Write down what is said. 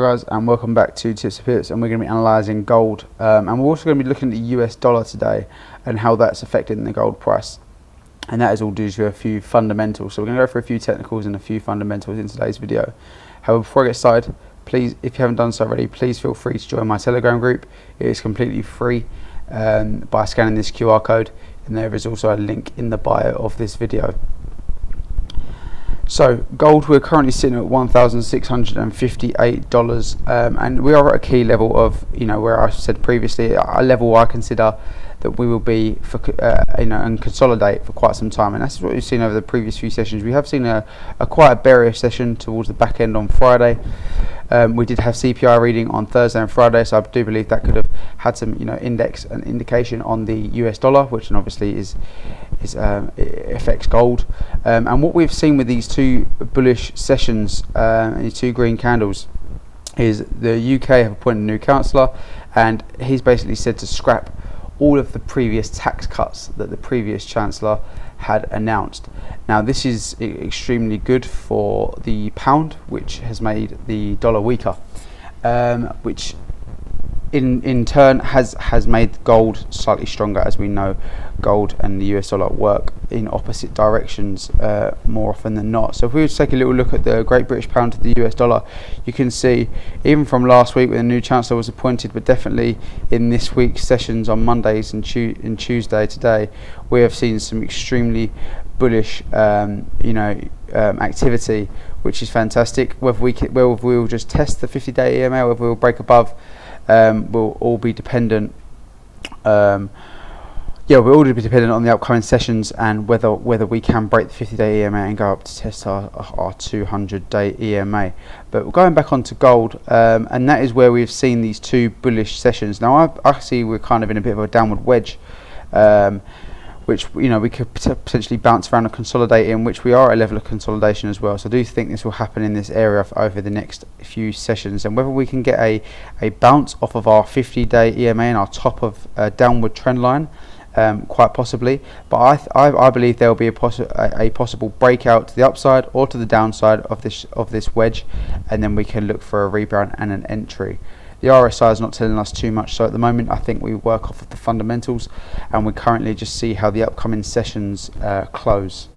guys, and welcome back to Tips and Pips, and we're going to be analysing gold, and we're also going to be looking at the US dollar today and how that's affecting the gold price, and that is all due to a few fundamentals. So we're going to go through a few technicals and a few fundamentals in today's video. However, before I get started, please, if you haven't done so already, please feel free to join my Telegram group. It is completely free by scanning this QR code, and there is also a link in the bio of this video. So gold, we're currently sitting at $1,658, and we are at a key level of, where I said previously, a level I consider that we will be for, and consolidate for quite some time, and that's what we've seen over the previous few sessions. We have seen a quite a bearish session towards the back end on Friday. We did have CPI reading on Thursday and Friday, so I do believe that could have had some, index and indication on the US dollar, which obviously affects gold. And what we've seen with these two bullish sessions, these two green candles, is the UK have appointed a new councillor, and he's basically said to scrap all of the previous tax cuts that the previous chancellor had announced. Now this is extremely good for the pound, which has made the dollar weaker, which in turn has made gold slightly stronger. As we know, gold and the US dollar work in opposite directions more often than not. So if we were to take a little look at the Great British Pound to the US dollar, you can see even from last week when the new chancellor was appointed, but definitely in this week's sessions on Mondays and Tuesday today, we have seen some extremely bullish activity, which is fantastic. Whether we'll just test the 50-day EMA, whether we'll break above, will all be dependent. We'll all be dependent on the upcoming sessions and whether we can break the 50-day EMA and go up to test our 200-day EMA. But going back onto gold, and that is where we've seen these two bullish sessions. Now I see we're kind of in a bit of a downward wedge, which we could potentially bounce around and consolidate in, which we are at a level of consolidation as well. So I do think this will happen in this area over the next few sessions, and whether we can get a bounce off of our 50-day EMA and our top of a downward trend line, quite possibly. But I believe there will be a possible breakout to the upside or to the downside of this wedge, and then we can look for a rebound and an entry. The RSI is not telling us too much, so at the moment I think we work off of the fundamentals, and we currently just see how the upcoming sessions close.